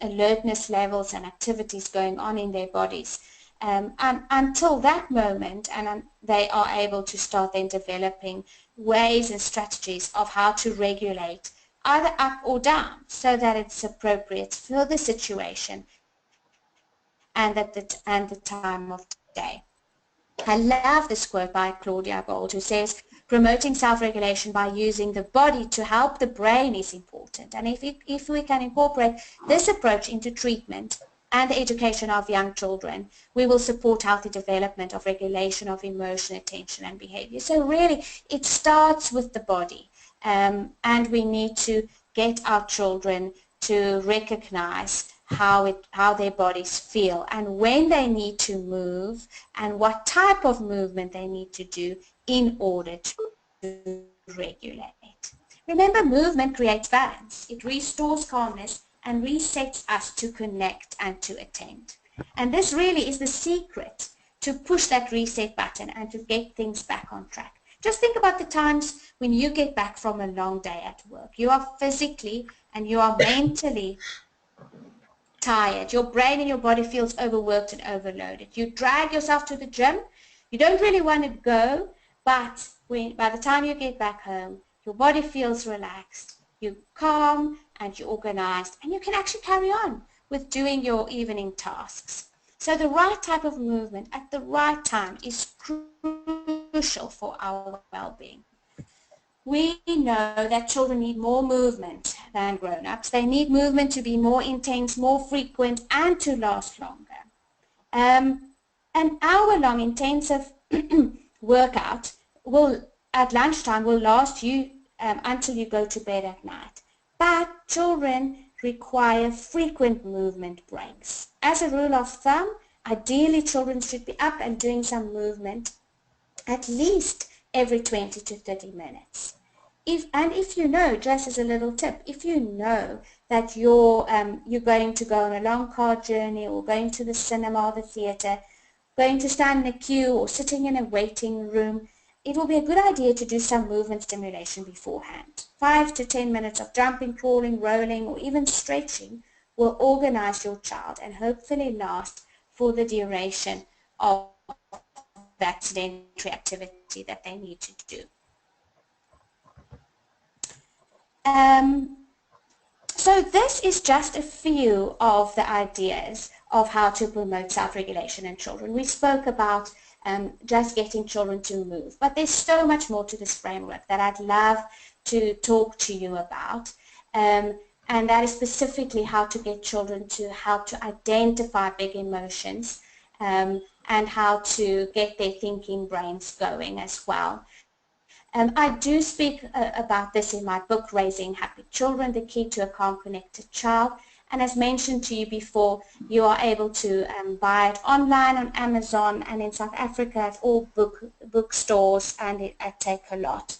alertness levels and activities going on in their bodies, and until that moment, and they are able to start then developing ways and strategies of how to regulate either up or down so that it's appropriate for the situation and the time of day. I love this quote by Claudia Gold, who says, promoting self-regulation by using the body to help the brain is important. And if we can incorporate this approach into treatment and the education of young children, we will support healthy development of regulation of emotion, attention, and behavior. So really, it starts with the body, and we need to get our children to recognize how their bodies feel and when they need to move and what type of movement they need to do in order to regulate. Remember, movement creates balance. It restores calmness and resets us to connect and to attend. And this really is the secret to push that reset button and to get things back on track. Just think about the times when you get back from a long day at work. You are physically and you are mentally tired. Your brain and your body feels overworked and overloaded. You drag yourself to the gym. You don't really want to go, but by the time you get back home, your body feels relaxed, you're calm and you're organized, and you can actually carry on with doing your evening tasks. So the right type of movement at the right time is crucial for our well-being. We know that children need more movement than grown-ups. They need movement to be more intense, more frequent, and to last longer. An hour-long intensive workout at lunchtime will last you until you go to bed at night. But children require frequent movement breaks. As a rule of thumb, ideally children should be up and doing some movement at least every 20 to 30 minutes. If you know, just as a little tip, if you know that you're going to go on a long car journey or going to the cinema or the theatre, going to stand in a queue or sitting in a waiting room, it will be a good idea to do some movement stimulation beforehand. 5 to 10 minutes of jumping, crawling, rolling, or even stretching will organize your child and hopefully last for the duration of that sedentary activity that they need to do. So this is just a few of the ideas of how to promote self-regulation in children. We spoke about just getting children to move, but there's so much more to this framework that I'd love to talk to you about, and that is specifically how to get children to help to identify big emotions and how to get their thinking brains going as well. I do speak about this in my book, Raising Happy Children, The Key to a Calm, Connected Child. And as mentioned to you before, you are able to buy it online on Amazon and in South Africa at all bookstores and at Takealot.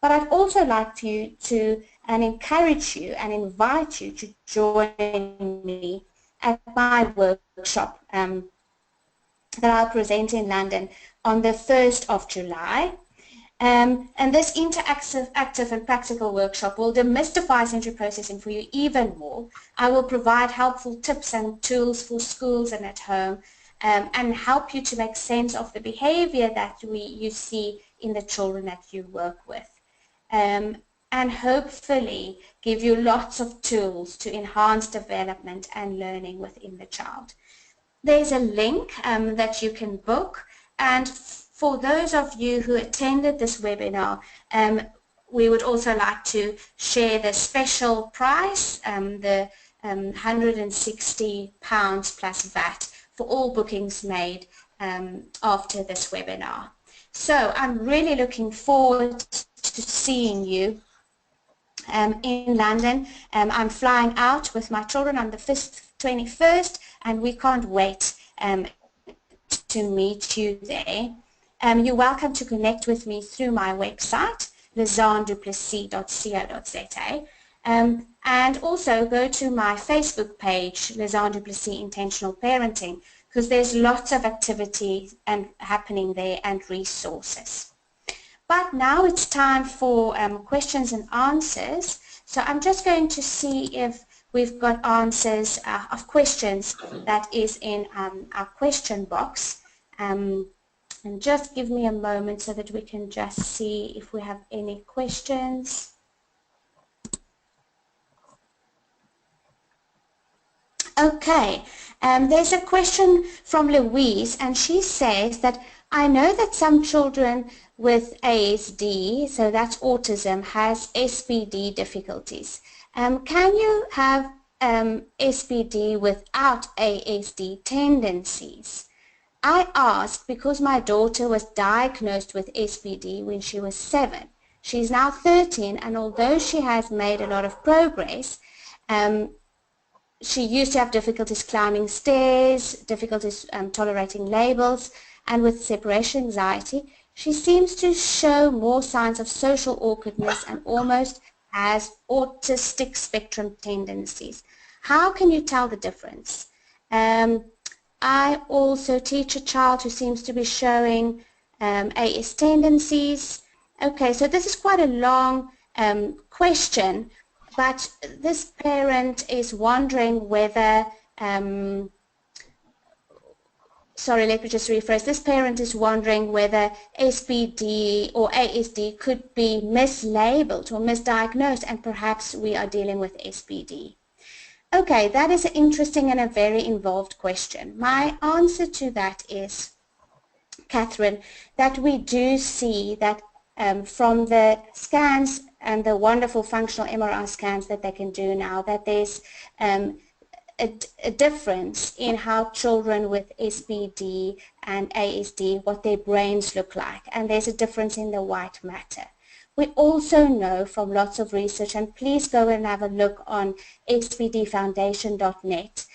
But I'd also like you to encourage you and invite you to join me at my workshop that I'll present in London on the 1st of July. And this interactive, active and practical workshop will demystify sensory processing for you even more. I will provide helpful tips and tools for schools and at home and help you to make sense of the behavior that you see in the children that you work with. And hopefully give you lots of tools to enhance development and learning within the child. There's a link that you can book, and for those of you who attended this webinar, we would also like to share the special price, the £160 plus VAT for all bookings made after this webinar. So I'm really looking forward to seeing you in London. I'm flying out with my children on the 21st, and we can't wait to meet you there. You're welcome to connect with me through my website, lizanneduplessis.co.za, and also go to my Facebook page, Lizanne du Plessis Intentional Parenting, because there's lots of activity happening there and resources. But now it's time for questions and answers. So I'm just going to see if we've got answers of questions that is in our question box. And just give me a moment so that we can just see if we have any questions. Okay, there's a question from Louise, and she says that I know that some children with ASD, so that's autism, has SPD difficulties. Can you have SPD without ASD tendencies? I asked because my daughter was diagnosed with SPD when she was 7. She's now 13, and although she has made a lot of progress, she used to have difficulties climbing stairs, difficulties tolerating labels, and with separation anxiety, she seems to show more signs of social awkwardness and almost has autistic spectrum tendencies. How can you tell the difference? I also teach a child who seems to be showing AS tendencies. Okay, so this is quite a long question, but this parent is wondering whether sorry, let me just rephrase. This parent is wondering whether SBD or ASD could be mislabeled or misdiagnosed, and perhaps we are dealing with SBD. Okay, that is an interesting and a very involved question. My answer to that is, Catherine, that we do see that from the scans and the wonderful functional MRI scans that they can do now, that there's a difference in how children with SBD and ASD, what their brains look like, and there's a difference in the white matter. We also know from lots of research, and please go and have a look on sbdfoundation.net.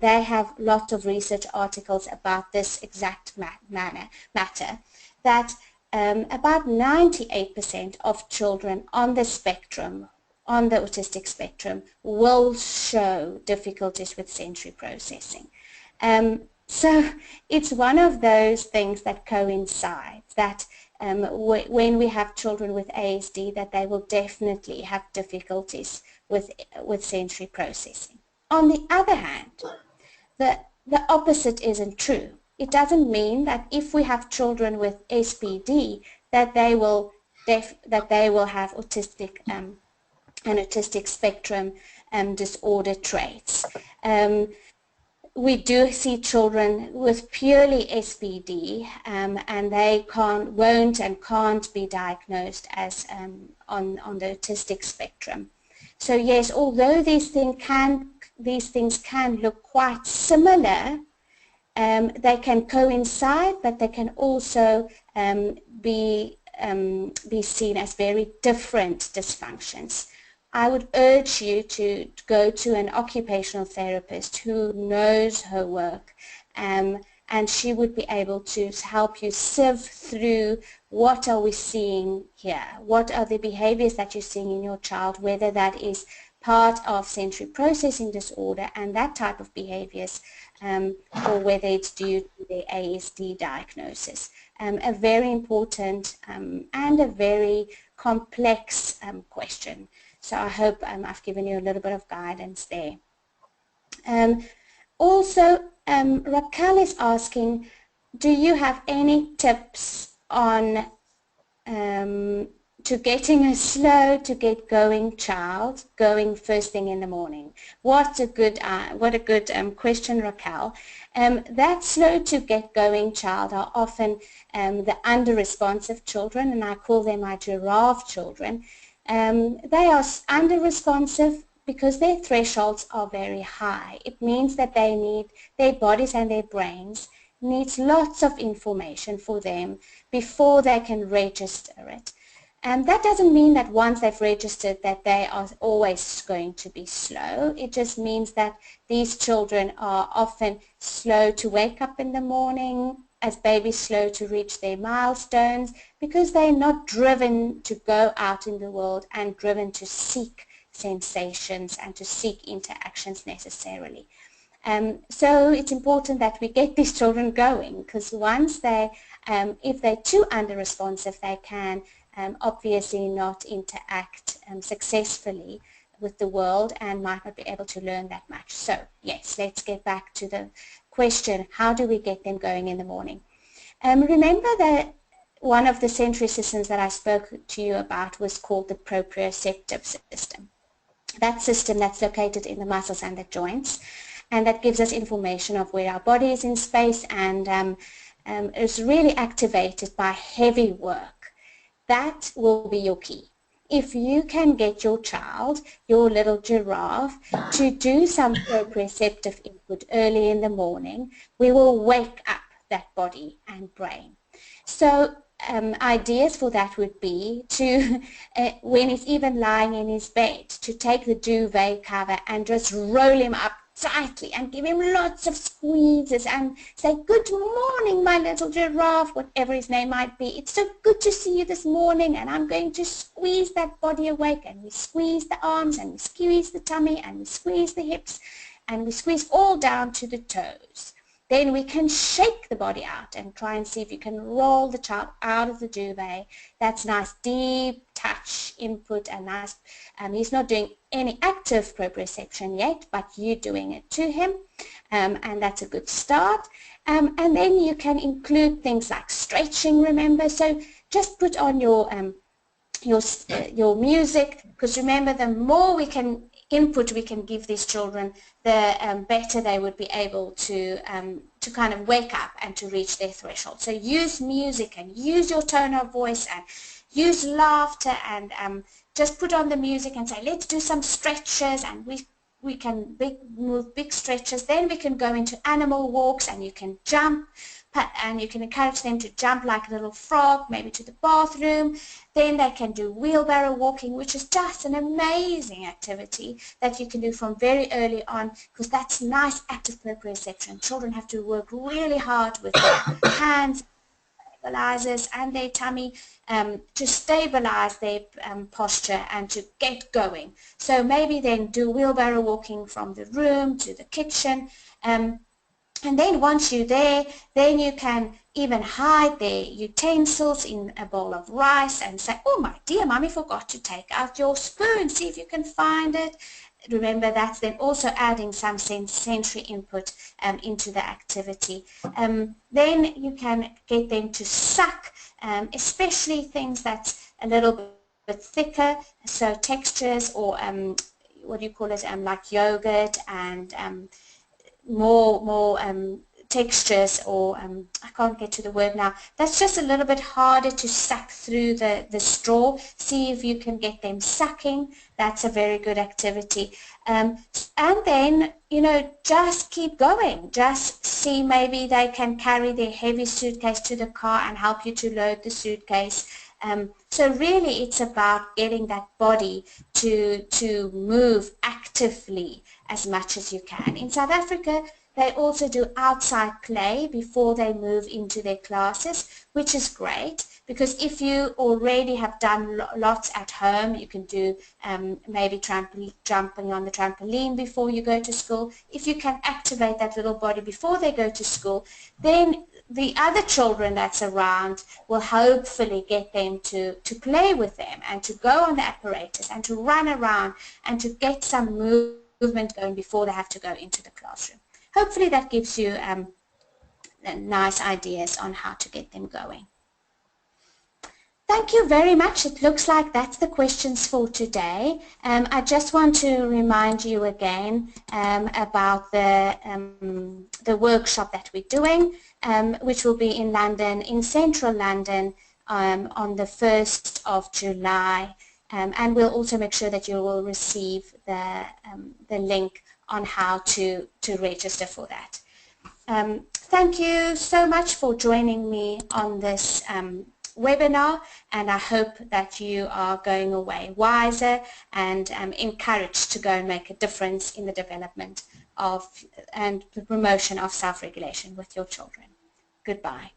They have lots of research articles about this exact matter, that about 98% of children on the spectrum, on the autistic spectrum, will show difficulties with sensory processing. So it's one of those things that coincides, that when we have children with ASD, that they will definitely have difficulties with sensory processing. On the other hand, the opposite isn't true. It doesn't mean that if we have children with SBD that they will have autistic an autistic spectrum disorder traits. We do see children with purely SBD, and they won't and can't be diagnosed as on the autistic spectrum. So yes, although these things can look quite similar, they can coincide, but they can also be seen as very different dysfunctions. I would urge you to go to an occupational therapist who knows her work, and she would be able to help you sieve through what are we seeing here, what are the behaviors that you're seeing in your child, whether that is part of sensory processing disorder and that type of behaviors, or whether it's due to the ASD diagnosis. A very important and a very complex question. So I hope I've given you a little bit of guidance there. Also, Raquel is asking, do you have any tips on to getting a slow to get going child going first thing in the morning? What a good question, Raquel. That slow to get going child are often the under-responsive children, and I call them my giraffe children. They are under-responsive because their thresholds are very high. It means that they need, their bodies and their brains needs lots of information for them before they can register it. And that doesn't mean that once they've registered that they are always going to be slow. It just means that these children are often slow to wake up in the morning, as babies slow to reach their milestones, because they're not driven to go out in the world and driven to seek sensations and to seek interactions necessarily. So it's important that we get these children going, because once they, if they're too under-responsive, they can obviously not interact successfully with the world and might not be able to learn that much. So yes, let's get back to the question, how do we get them going in the morning? Remember that one of the sensory systems that I spoke to you about was called the proprioceptive system. That system that's located in the muscles and the joints, and that gives us information of where our body is in space, and is really activated by heavy work. That will be your key. If you can get your child, your little giraffe, to do some proprioceptive input early in the morning, we will wake up that body and brain. So ideas for that would be to, when he's even lying in his bed, to take the duvet cover and just roll him up tightly and give him lots of squeezes and say, good morning, my little giraffe, whatever his name might be. It's so good to see you this morning, and I'm going to squeeze that body awake. And we squeeze the arms, and we squeeze the tummy, and we squeeze the hips, and we squeeze all down to the toes. Then we can shake the body out and try and see if you can roll the child out of the duvet. That's nice deep touch input, and nice. He's not doing any active proprioception yet, but you're doing it to him, and that's a good start. And then you can include things like stretching, remember, so just put on your music, because remember, the more input we can give these children, the better they would be able to kind of wake up and to reach their threshold. So use music and use your tone of voice and use laughter, and just put on the music and say, let's do some stretches, and we can move big stretches. Then we can go into animal walks, and you can jump, and you can encourage them to jump like a little frog, maybe to the bathroom. Then they can do wheelbarrow walking, which is just an amazing activity that you can do from very early on, because that's nice active proprioception. Children have to work really hard with their hands, stabilizers, and their tummy to stabilize their posture and to get going. So maybe then do wheelbarrow walking from the room to the kitchen. And then once you're there, then you can even hide their utensils in a bowl of rice and say, oh my dear, Mummy forgot to take out your spoon. See if you can find it. Remember, that's then also adding some sensory input into the activity. Then you can get them to suck, especially things that's a little bit thicker, so textures, or what do you call it, like yogurt, and more textures, or I can't get to the word now. That's just a little bit harder to suck through the straw. See if you can get them sucking. That's a very good activity. And then, just keep going. Just see, maybe they can carry their heavy suitcase to the car and help you to load the suitcase. So really it's about getting that body to move actively as much as you can. In South Africa, they also do outside play before they move into their classes, which is great, because if you already have done lots at home, you can do maybe jumping on the trampoline before you go to school. If you can activate that little body before they go to school, then the other children that's around will hopefully get them to play with them and to go on the apparatus and to run around and to get some movement going before they have to go into the classroom. Hopefully that gives you nice ideas on how to get them going. Thank you very much. It looks like that's the questions for today. I just want to remind you again about the workshop that we're doing, which will be in London, in central London, on the 1st of July. And we'll also make sure that you will receive the link on how to register for that. Thank you so much for joining me on this webinar, and I hope that you are going away wiser and encouraged to go and make a difference in the development of and the promotion of self-regulation with your children. Goodbye.